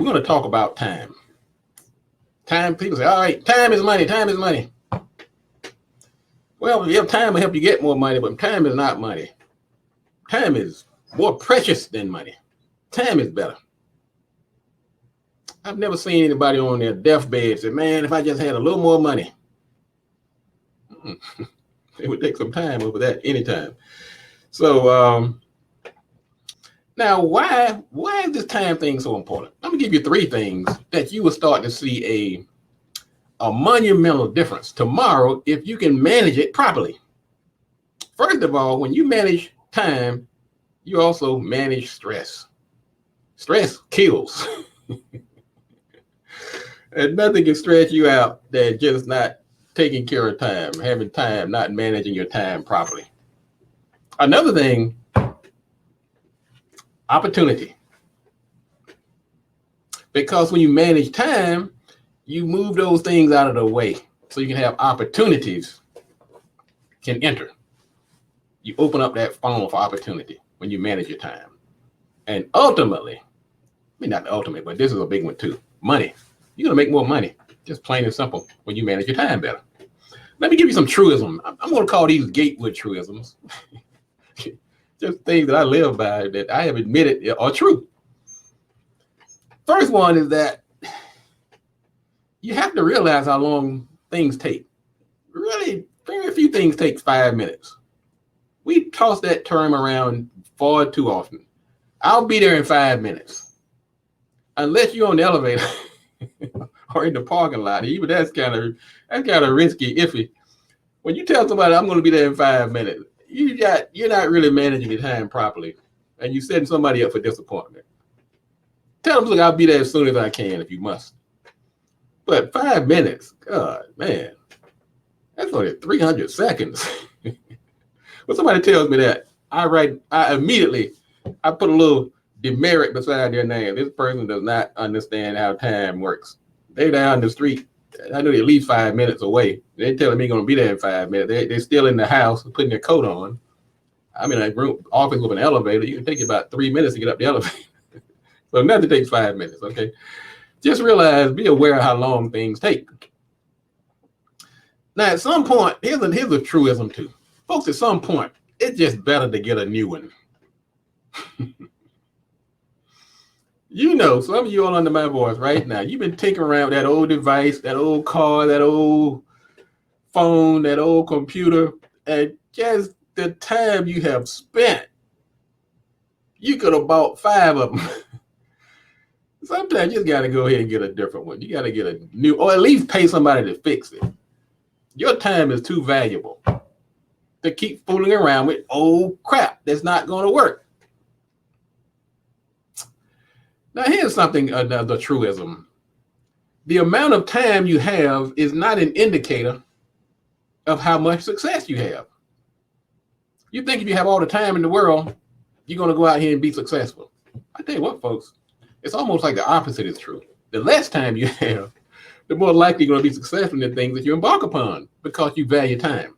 We're going to talk about time. Time, people say, all right, time is money, time is money. Well, yeah, time will help you get more money, but time is not money. Time is more precious than money. Time is better. I've never seen anybody on their deathbed say, man, if I just had a little more money. It would take some time over that anytime. So now why is this time thing so important? I'm gonna give you 3 things that you will start to see a monumental difference tomorrow if you can manage it properly. First of all, when you manage time, you also manage stress. Stress kills. And nothing can stress you out than just not taking care of time, having time, not managing your time properly. Another thing, opportunity. Because when you manage time, you move those things out of the way so you can have opportunities can enter. You open up that funnel for opportunity when you manage your time. And ultimately, I mean, not the ultimate, but this is a big one too, money. You're going to make more money, just plain and simple, when you manage your time better. Let me give you some truism. I'm going to call these Gatewood truisms. Just things that I live by that I have admitted are true. First one is that you have to realize how long things take. Really, very few things take 5 minutes. We toss that term around far too often. I'll be there in 5 minutes. Unless you're on the elevator or in the parking lot. Even that's kind of risky, iffy. When you tell somebody I'm going to be there in 5 minutes, you're not really managing your time properly, and you're setting somebody up for disappointment. Tell them, look, I'll be there as soon as I can if you must. But 5 minutes, God, man, that's only 300 seconds. When somebody tells me that, I immediately put a little demerit beside their name. This person does not understand how time works. They're down the street. I know they're at least 5 minutes away. They're telling me going to be there in 5 minutes. They're still in the house putting their coat on. I'm in a room, office with an elevator. You can take you about 3 minutes to get up the elevator. So nothing takes 5 minutes, okay? Just realize, be aware of how long things take. Now, at some point, here's a truism too. Folks, at some point, it's just better to get a new one. You know, some of you all under my voice right now, you've been tinkering around with that old device, that old car, that old phone, that old computer, and just the time you have spent, you could have bought 5 of them. Sometimes you just got to go ahead and get a different one. You got to get a new, or at least pay somebody to fix it. Your time is too valuable to keep fooling around with old crap that's not going to work. Now, here's something, another truism. The amount of time you have is not an indicator of how much success you have. You think if you have all the time in the world, you're going to go out here and be successful. I tell you what, folks, it's almost like the opposite is true. The less time you have, the more likely you're going to be successful in the things that you embark upon because you value time.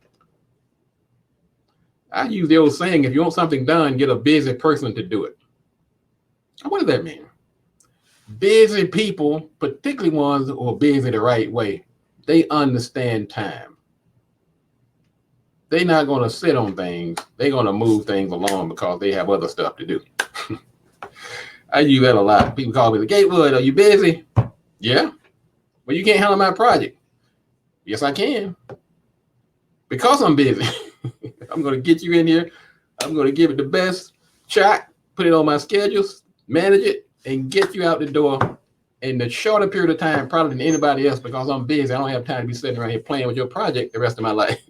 I use the old saying, if you want something done, get a busy person to do it. What does that mean? Busy people, particularly ones who are busy the right way, they understand time. They're not going to sit on things. They're going to move things along because they have other stuff to do. I use that a lot. People call me the Gatewood. Are you busy? Yeah. Well, you can't handle my project. Yes, I can. Because I'm busy. I'm going to get you in here. I'm going to give it the best shot, put it on my schedules, manage it, and get you out the door in the shorter period of time probably than anybody else because I'm busy. I don't have time to be sitting around here playing with your project the rest of my life.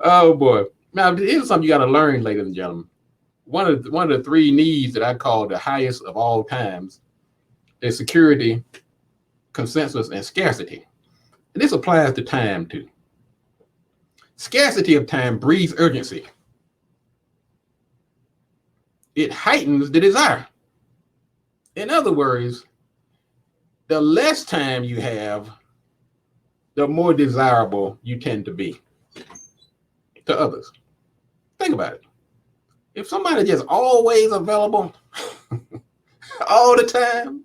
Oh, boy. Now, here's something you got to learn, ladies and gentlemen. One of the 3 needs that I call the highest of all times is security, consensus, and scarcity. And this applies to time, too. Scarcity of time breeds urgency. It heightens the desire. In other words, the less time you have, the more desirable you tend to be to others. Think about it. If somebody just always available all the time,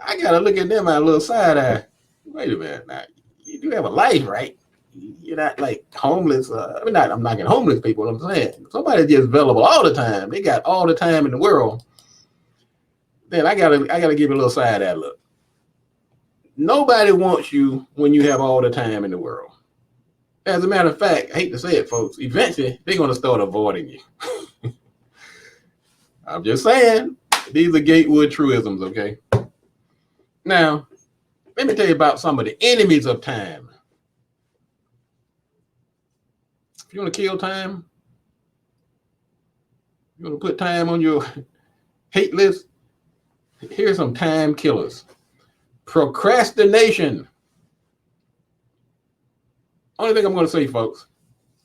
I gotta look at them at a little side eye. Wait a minute, now you do have a life, right? You're not like homeless. I'm knocking homeless people. What I'm saying, somebody just available all the time. They got all the time in the world. Then I gotta give you a little side eye look. Nobody wants you when you have all the time in the world. As a matter of fact, I hate to say it, folks, eventually they're going to start avoiding you. I'm just saying, these are Gatewood truisms, okay? Now, let me tell you about some of the enemies of time. If you want to kill time, you want to put time on your hate list, here's some time killers. Procrastination. Only thing I'm going to say, folks,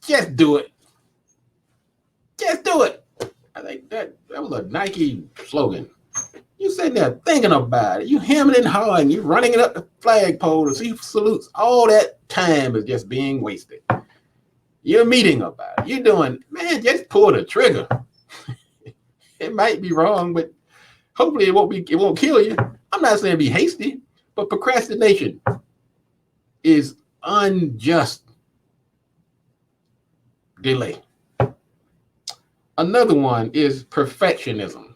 just do it. Just do it. I think that was a Nike slogan. You sitting there thinking about it. You hemming and hawing. You running it up the flagpole to see salutes. All that time is just being wasted. You're meeting about it. You're doing, man, just pull the trigger. It might be wrong, but hopefully it won't kill you. I'm not saying be hasty, but procrastination is unjust delay. Another one is perfectionism.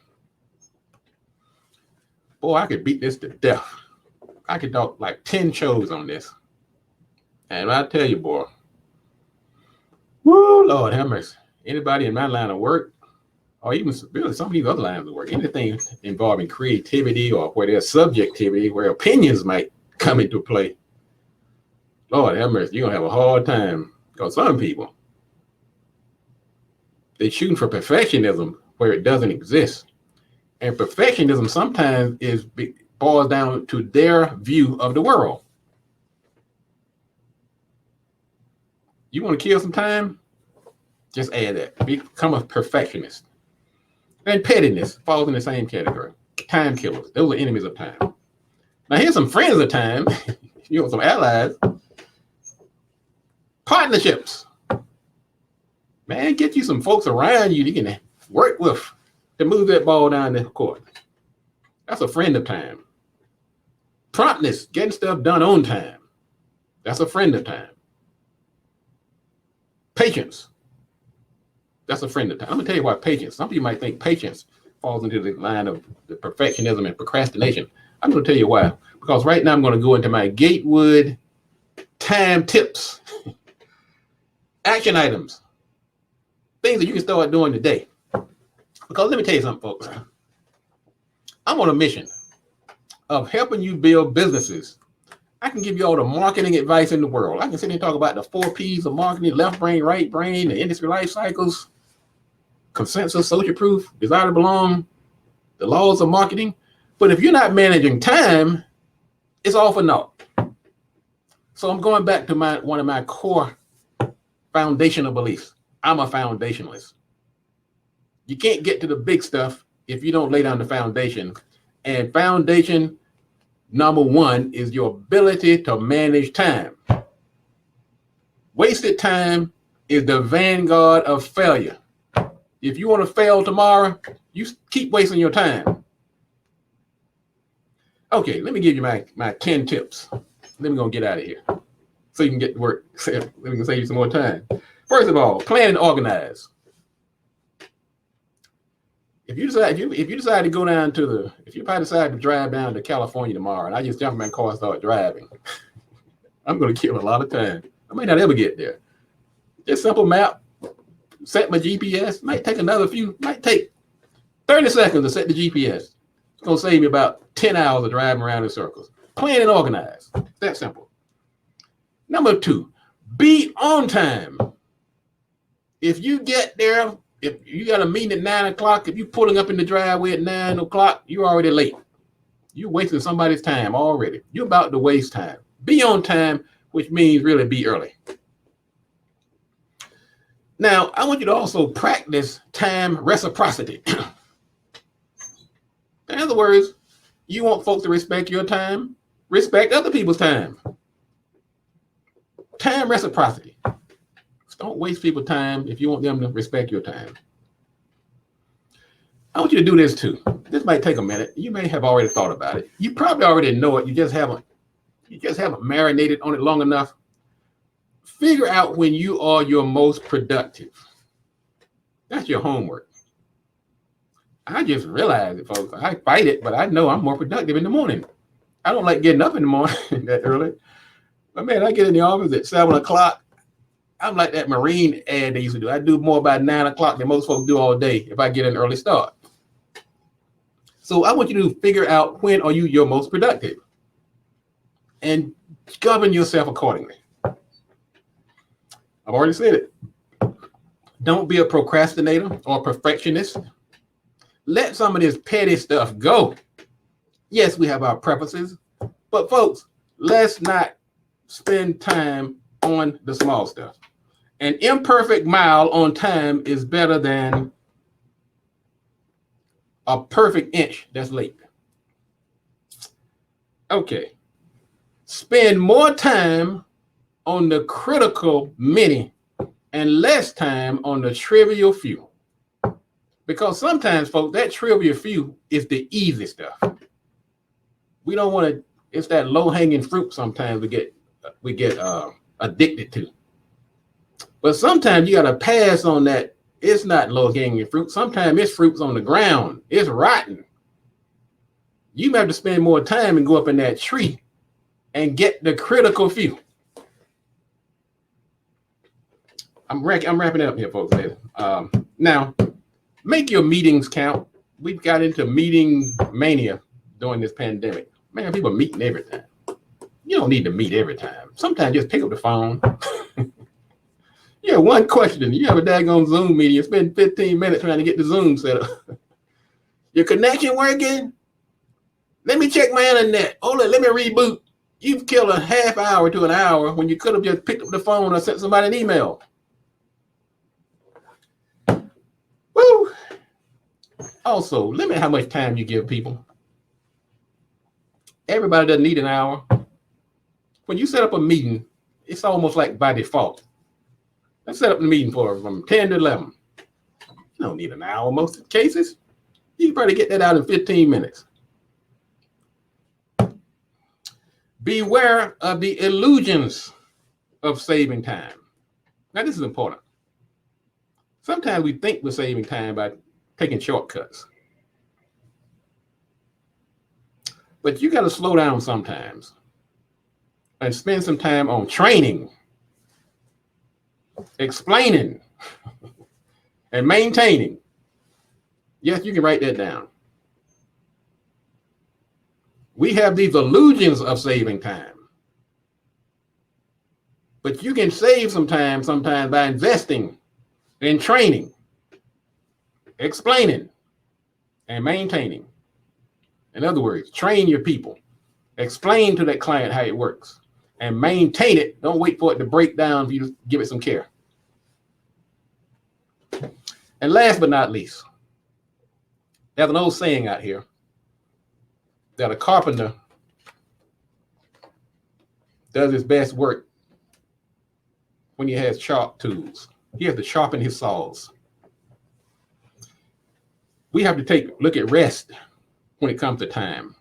Boy, I could beat this to death. I could talk like 10 shows on this. And I tell you, boy, woo, Lord have mercy. Anybody in my line of work, or even really some of these other lines of work, anything involving creativity or where there's subjectivity, where opinions might come into play, Lord have mercy, you're going to have a hard time. Because some people, they're shooting for perfectionism where it doesn't exist. And perfectionism sometimes boils down to their view of the world. You want to kill some time? Just add that. Become a perfectionist. And pettiness falls in the same category. Time killers. Those are enemies of time. Now here's some friends of time. You want some allies. Partnerships. Man, get you some folks around you can work with to move that ball down the court. That's a friend of time. Promptness, getting stuff done on time. That's a friend of time. Patience. That's a friend of time. I'm going to tell you why patience. Some people might think patience falls into the line of the perfectionism and procrastination. I'm going to tell you why. Because right now I'm going to go into my Gatewood time tips. Action items. Things that you can start doing today. Because let me tell you something, folks. I'm on a mission of helping you build businesses. I can give you all the marketing advice in the world. I can sit here and talk about the 4 P's of marketing: left brain, right brain, the industry life cycles, consensus, social proof, desire to belong, the laws of marketing. But if you're not managing time, it's all for naught. So I'm going back to one of my core foundational beliefs. I'm a foundationalist. You can't get to the big stuff if you don't lay down the foundation. And foundation number 1 is your ability to manage time. Wasted time is the vanguard of failure. If you want to fail tomorrow, you keep wasting your time. Okay, let me give you my 10 tips. Then we're going to get out of here so you can get to work. Let me save you some more time. First of all, plan and organize. If you decide to go down if you probably decide to drive down to California tomorrow, and I just jump in my car and start driving, I'm going to kill a lot of time. I may not ever get there. Just simple map, set my GPS. Might take 30 seconds to set the GPS. It's going to save me about 10 hours of driving around in circles. Plan and organize. That simple. Number 2, be on time. If you get there, if you got a meeting at 9 o'clock, if you're pulling up in the driveway at 9 o'clock, you're already late. You're wasting somebody's time already. You're about to waste time. Be on time, which means really be early. Now, I want you to also practice time reciprocity. In other words, you want folks to respect your time, respect other people's time. Time reciprocity. Don't waste people's time if you want them to respect your time. I want you to do this too. This might take a minute. You may have already thought about it. You probably already know it. You just haven't marinated on it long enough. Figure out when you are your most productive. That's your homework. I just realized it, folks. I fight it, but I know I'm more productive in the morning. I don't like getting up in the morning that early. But man, I get in the office at 7 o'clock. I'm like that Marine ad they used to do. I do more by 9 o'clock than most folks do all day if I get an early start. So I want you to figure out when are you your most productive and govern yourself accordingly. I've already said it. Don't be a procrastinator or a perfectionist. Let some of this petty stuff go. Yes, we have our preferences, but folks, let's not spend time on the small stuff. An imperfect mile on time is better than a perfect inch that's late. Okay. Spend more time on the critical many and less time on the trivial few. Because sometimes, folks, that trivial few is the easy stuff. We don't want to, it's that low-hanging fruit sometimes we get addicted to. But sometimes you got to pass on that. It's not low-hanging fruit. Sometimes it's fruit's on the ground. It's rotten. You have to spend more time and go up in that tree and get the critical few. I'm wrapping it up here, folks. Now, make your meetings count. We got into meeting mania during this pandemic. Man, people meeting every time. You don't need to meet every time. Sometimes just pick up the phone. Yeah, one question. You have a daggone Zoom meeting. You spend 15 minutes trying to get the Zoom set up. Your connection working? Let me check my internet. Hold on, let me reboot. You've killed a half hour to an hour when you could have just picked up the phone or sent somebody an email. Woo! Also, limit how much time you give people. Everybody doesn't need an hour. When you set up a meeting, it's almost like by default. Let's set up the meeting from 10 to 11. You don't need an hour in most cases. You can probably get that out in 15 minutes. Beware of the illusions of saving time. Now, this is important. Sometimes we think we're saving time by taking shortcuts. But you got to slow down sometimes and spend some time on training, explaining, and maintaining. Yes, you can write that down. We have these illusions of saving time. But you can save some time sometimes by investing in training, explaining, and maintaining. In other words, train your people, explain to that client how it works, and maintain it. Don't wait for it to break down for you to give it some care. And last but not least, there's an old saying out here that a carpenter does his best work when he has sharp tools. He has to sharpen his saws. We have to look at rest when it comes to time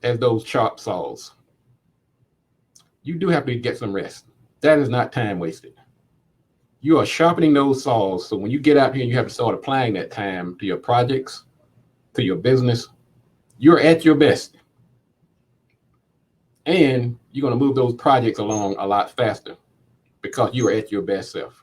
as those sharp saws. You do have to get some rest. That is not time wasted. You are sharpening those saws, so when you get out here and you have to start applying that time to your projects, to your business, you're at your best. And you're going to move those projects along a lot faster because you're at your best self.